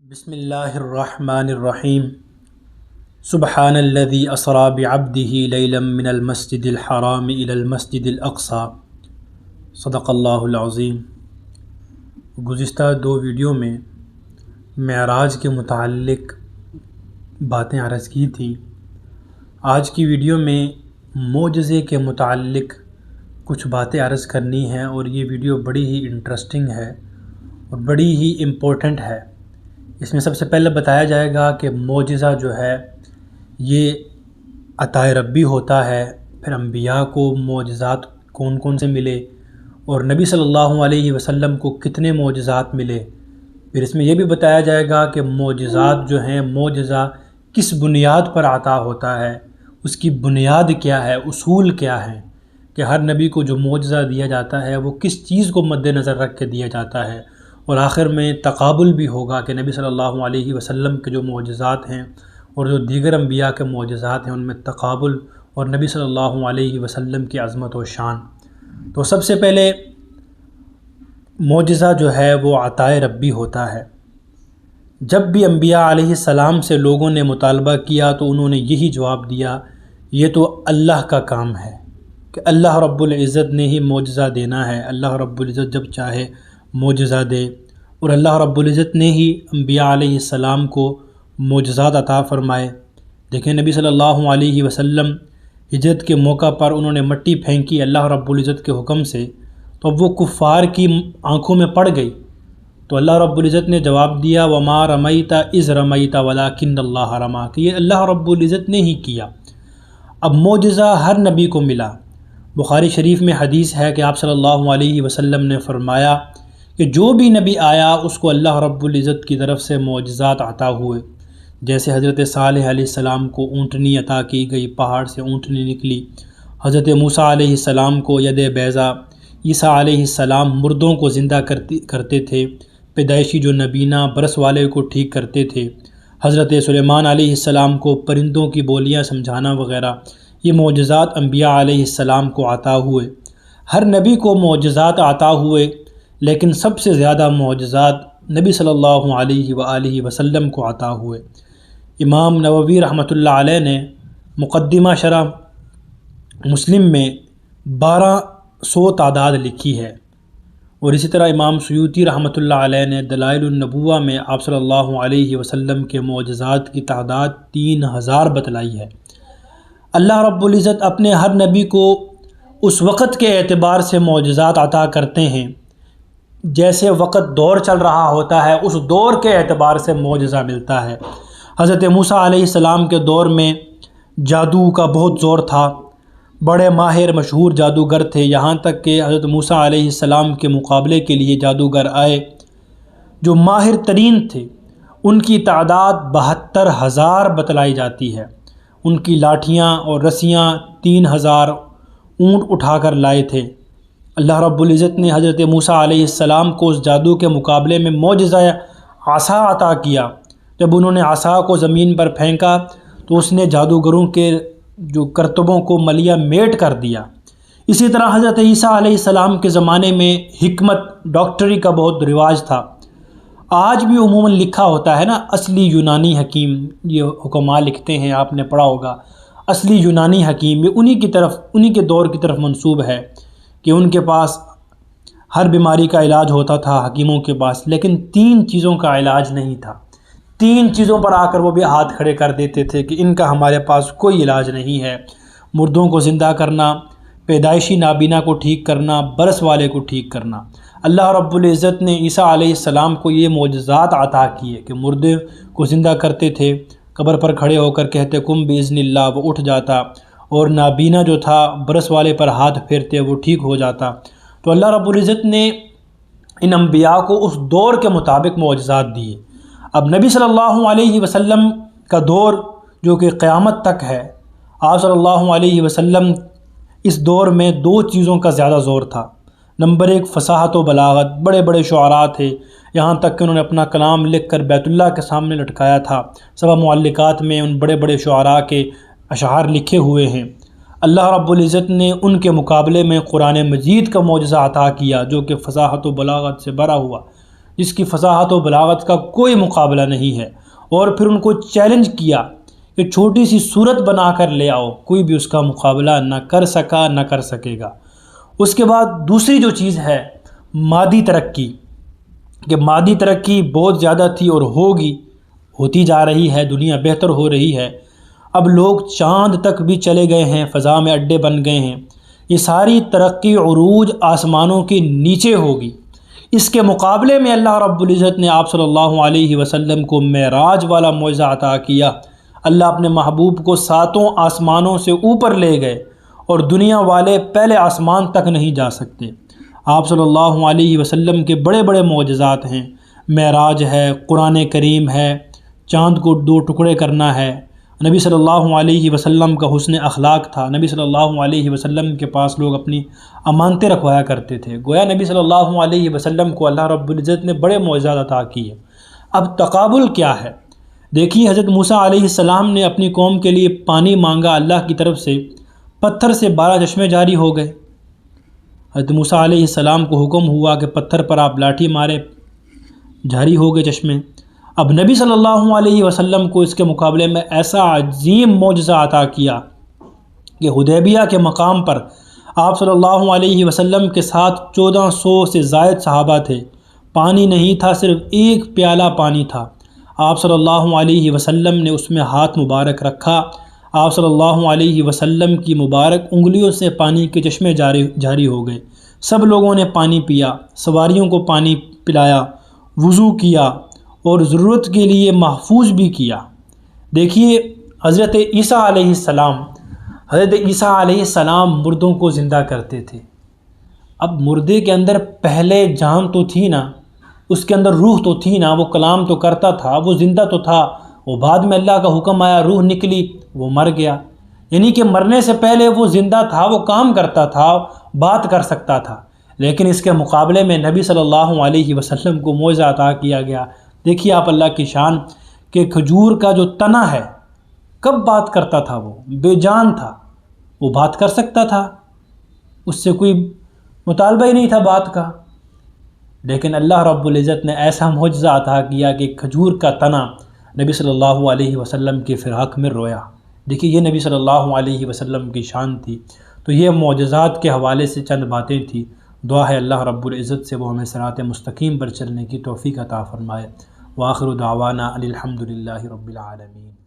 بسم اللہ الرحمن الرحیم سبحان الذی اسری بعبدہ لیلا من المسجد الحرام الی المسجد الاقصی صدق اللہ العظیم۔ گزشتہ دو ویڈیو میں معراج کے متعلق باتیں عرض کی تھیں۔ آج کی ویڈیو میں معجزے کے متعلق کچھ باتیں عرض کرنی ہیں، اور یہ ویڈیو بڑی ہی انٹرسٹنگ ہے اور بڑی ہی امپورٹنٹ ہے۔ اس میں سب سے پہلے بتایا جائے گا کہ معجزہ جو ہے یہ عطا ربی ہوتا ہے، پھر انبیاء کو معجزات کون کون سے ملے اور نبی صلی اللہ علیہ وسلم کو کتنے معجزات ملے۔ پھر اس میں یہ بھی بتایا جائے گا کہ معجزات جو ہیں، معجزہ کس بنیاد پر عطا ہوتا ہے، اس کی بنیاد کیا ہے، اصول کیا ہیں، کہ ہر نبی کو جو معجزہ دیا جاتا ہے وہ کس چیز کو مد نظر رکھ کے دیا جاتا ہے، اور آخر میں تقابل بھی ہوگا کہ نبی صلی اللہ علیہ وسلم کے جو معجزات ہیں اور جو دیگر انبیاء کے معجزات ہیں ان میں تقابل، اور نبی صلی اللہ علیہ وسلم کی عظمت و شان۔ تو سب سے پہلے معجزہ جو ہے وہ عطا ربی ہوتا ہے۔ جب بھی انبیاء علیہ السلام سے لوگوں نے مطالبہ کیا تو انہوں نے یہی جواب دیا، یہ تو اللہ کا کام ہے، کہ اللہ رب العزت نے ہی معجزہ دینا ہے، اللہ رب العزت جب چاہے معجزہ دے، اور اللہ رب العزت نے ہی انبیاء علیہ السلام کو معجزات عطا فرمائے۔ دیکھیں نبی صلی اللہ علیہ وسلم ہجرت کے موقع پر انہوں نے مٹی پھینکی اللہ رب العزت کے حکم سے، تو اب وہ کفار کی آنکھوں میں پڑ گئی، تو اللہ رب العزت نے جواب دیا وَمَا رَمَيْتَ إِذْ رَمَيْتَ وَلَكِنَّ اللَّهَ رَمَى، کہ یہ اللہ رب العزت نے ہی کیا۔ اب معجزہ ہر نبی کو ملا۔ بخاری شریف میں حدیث ہے کہ آپ صلی اللہ علیہ وسلم نے فرمایا کہ جو بھی نبی آیا اس کو اللہ رب العزت کی طرف سے معجزات عطا ہوئے۔ جیسے حضرت صالح علیہ السلام کو اونٹنی عطا کی گئی، پہاڑ سے اونٹنی نکلی۔ حضرت موسیٰ علیہ السلام کو ید بیضا۔ عیسیٰ علیہ السلام مردوں کو زندہ کرتے تھے، پیدائشی جو نبینہ برس والے کو ٹھیک کرتے تھے۔ حضرت سلیمان علیہ السلام کو پرندوں کی بولیاں سمجھانا وغیرہ، یہ معجزات انبیاء علیہ السلام کو عطا ہوئے۔ ہر نبی کو معجزات عطا ہوئے، لیکن سب سے زیادہ معجزات نبی صلی اللہ علیہ وآلہ وسلم کو عطا ہوئے۔ امام نووی رحمۃ اللہ علیہ نے مقدمہ شرح مسلم میں 1200 تعداد لکھی ہے، اور اسی طرح امام سیوطی رحمۃ اللہ علیہ نے دلائل النبوہ میں آپ صلی اللہ علیہ وسلم کے معجزات کی تعداد 3000 بتلائی ہے۔ اللہ رب العزت اپنے ہر نبی کو اس وقت کے اعتبار سے معجزات عطا کرتے ہیں، جیسے وقت دور چل رہا ہوتا ہے اس دور کے اعتبار سے معجزہ ملتا ہے۔ حضرت موسیٰ علیہ السلام کے دور میں جادو کا بہت زور تھا، بڑے ماہر مشہور جادوگر تھے، یہاں تک کہ حضرت موسیٰ علیہ السلام کے مقابلے کے لیے جادوگر آئے جو ماہر ترین تھے۔ ان کی تعداد 72000 بتلائی جاتی ہے۔ ان کی لاٹھیاں اور رسیاں 3000 اونٹ اٹھا کر لائے تھے۔ اللہ رب العزت نے حضرت موسیٰ علیہ السلام کو اس جادو کے مقابلے میں معجزہ عصا عطا کیا۔ جب انہوں نے عصا کو زمین پر پھینکا تو اس نے جادوگروں کے جو کرتبوں کو ملیہ میٹ کر دیا۔ اسی طرح حضرت عیسیٰ علیہ السلام کے زمانے میں حکمت ڈاکٹری کا بہت رواج تھا۔ آج بھی عموماً لکھا ہوتا ہے نا، اصلی یونانی حکیم، یہ حکماء لکھتے ہیں، آپ نے پڑھا ہوگا اصلی یونانی حکیم، یہ انہی کے دور کی طرف منسوب ہے کہ ان کے پاس ہر بیماری کا علاج ہوتا تھا حکیموں کے پاس، لیکن 3 چیزوں کا علاج نہیں تھا۔ 3 چیزوں پر آ کر وہ بھی ہاتھ کھڑے کر دیتے تھے کہ ان کا ہمارے پاس کوئی علاج نہیں ہے: مردوں کو زندہ کرنا، پیدائشی نابینا کو ٹھیک کرنا، برس والے کو ٹھیک کرنا۔ اللہ رب العزت نے عیسیٰ علیہ السلام کو یہ معجزات عطا کیے کہ مردے کو زندہ کرتے تھے، قبر پر کھڑے ہو کر کہتے کم باذن اللہ، وہ اٹھ جاتا، اور نابینا جو تھا برس والے پر ہاتھ پھیرتے وہ ٹھیک ہو جاتا۔ تو اللہ رب العزت نے ان انبیاء کو اس دور کے مطابق معجزات دیے۔ اب نبی صلی اللہ علیہ وسلم کا دور جو کہ قیامت تک ہے، آپ صلی اللہ علیہ وسلم اس دور میں 2 چیزوں کا زیادہ زور تھا۔ نمبر 1 فصاحت و بلاغت، بڑے بڑے شعراء تھے، یہاں تک کہ انہوں نے اپنا کلام لکھ کر بیت اللہ کے سامنے لٹکایا تھا۔ 7 معلقات میں ان بڑے بڑے شعراء کے اشعار لکھے ہوئے ہیں۔ اللہ رب العزت نے ان کے مقابلے میں قرآن مجید کا معجزہ عطا کیا جو کہ فصاحت و بلاغت سے بھرا ہوا، جس کی فصاحت و بلاغت کا کوئی مقابلہ نہیں ہے، اور پھر ان کو چیلنج کیا کہ چھوٹی سی صورت بنا کر لے آؤ، کوئی بھی اس کا مقابلہ نہ کر سکا نہ کر سکے گا۔ اس کے بعد دوسری جو چیز ہے مادی ترقی، کہ مادی ترقی بہت زیادہ تھی اور ہوتی جا رہی ہے، دنیا بہتر ہو رہی ہے، اب لوگ چاند تک بھی چلے گئے ہیں، فضا میں اڈے بن گئے ہیں، یہ ساری ترقی عروج آسمانوں کے نیچے ہوگی۔ اس کے مقابلے میں اللہ رب العزت نے آپ صلی اللہ علیہ وسلم کو معراج والا معجزہ عطا کیا۔ اللہ اپنے محبوب کو 7 آسمانوں سے اوپر لے گئے، اور دنیا والے پہلے آسمان تک نہیں جا سکتے۔ آپ صلی اللہ علیہ وسلم کے بڑے بڑے معجزات ہیں، معراج ہے، قرآن کریم ہے، چاند کو 2 ٹکڑے کرنا ہے، نبی صلی اللہ علیہ وسلم کا حسن اخلاق تھا، نبی صلی اللہ علیہ وسلم کے پاس لوگ اپنی امانتیں رکھوایا کرتے تھے۔ گویا نبی صلی اللہ علیہ وسلم کو اللہ رب العزت نے بڑے معجزات عطا کیے۔ اب تقابل کیا ہے؟ دیکھیے، حضرت موسیٰ علیہ السلام نے اپنی قوم کے لیے پانی مانگا اللہ کی طرف سے، پتھر سے 12 چشمے جاری ہو گئے۔ حضرت موسیٰ علیہ السلام کو حکم ہوا کہ پتھر پر آپ لاٹھی مارے، جاری ہو گئے چشمے۔ اب نبی صلی اللہ علیہ وسلم کو اس کے مقابلے میں ایسا عظیم معجزہ عطا کیا کہ حدیبیہ کے مقام پر آپ صلی اللہ علیہ وسلم کے ساتھ 1400 سے زائد صحابہ تھے، پانی نہیں تھا، صرف 1 پیالہ پانی تھا۔ آپ صلی اللہ علیہ وسلم نے اس میں ہاتھ مبارک رکھا، آپ صلی اللہ علیہ وسلم کی مبارک انگلیوں سے پانی کے چشمے جاری ہو گئے، سب لوگوں نے پانی پیا، سواریوں کو پانی پلایا، وضو کیا اور ضرورت کے لیے محفوظ بھی کیا۔ دیکھیے، حضرت عیسیٰ علیہ السلام مردوں کو زندہ کرتے تھے۔ اب مردے کے اندر پہلے جان تو تھی نا، اس کے اندر روح تو تھی نا، وہ کلام تو کرتا تھا، وہ زندہ تو تھا، وہ بعد میں اللہ کا حکم آیا، روح نکلی، وہ مر گیا۔ یعنی کہ مرنے سے پہلے وہ زندہ تھا، وہ کام کرتا تھا، بات کر سکتا تھا، لیکن اس کے مقابلے میں نبی صلی اللہ علیہ وسلم کو معجزہ عطا کیا گیا۔ دیکھیے آپ اللہ کی شان کہ کھجور کا جو تنا ہے، کب بات کرتا تھا؟ وہ بے جان تھا، وہ بات کر سکتا تھا، اس سے کوئی مطالبہ ہی نہیں تھا بات کا، لیکن اللہ رب العزت نے ایسا معجزہ عطا کیا کہ کھجور کا تنا نبی صلی اللہ علیہ وسلم کی فراق میں رویا۔ دیکھیے، یہ نبی صلی اللہ علیہ وسلم کی شان تھی۔ تو یہ معجزات کے حوالے سے چند باتیں تھیں۔ دعا ہے اللہ رب العزت سے وہ ہمیں صراط مستقیم پر چلنے کی توفیق عطا فرمائے۔ وآخر دعوانا ان الحمد للہ رب العالمین۔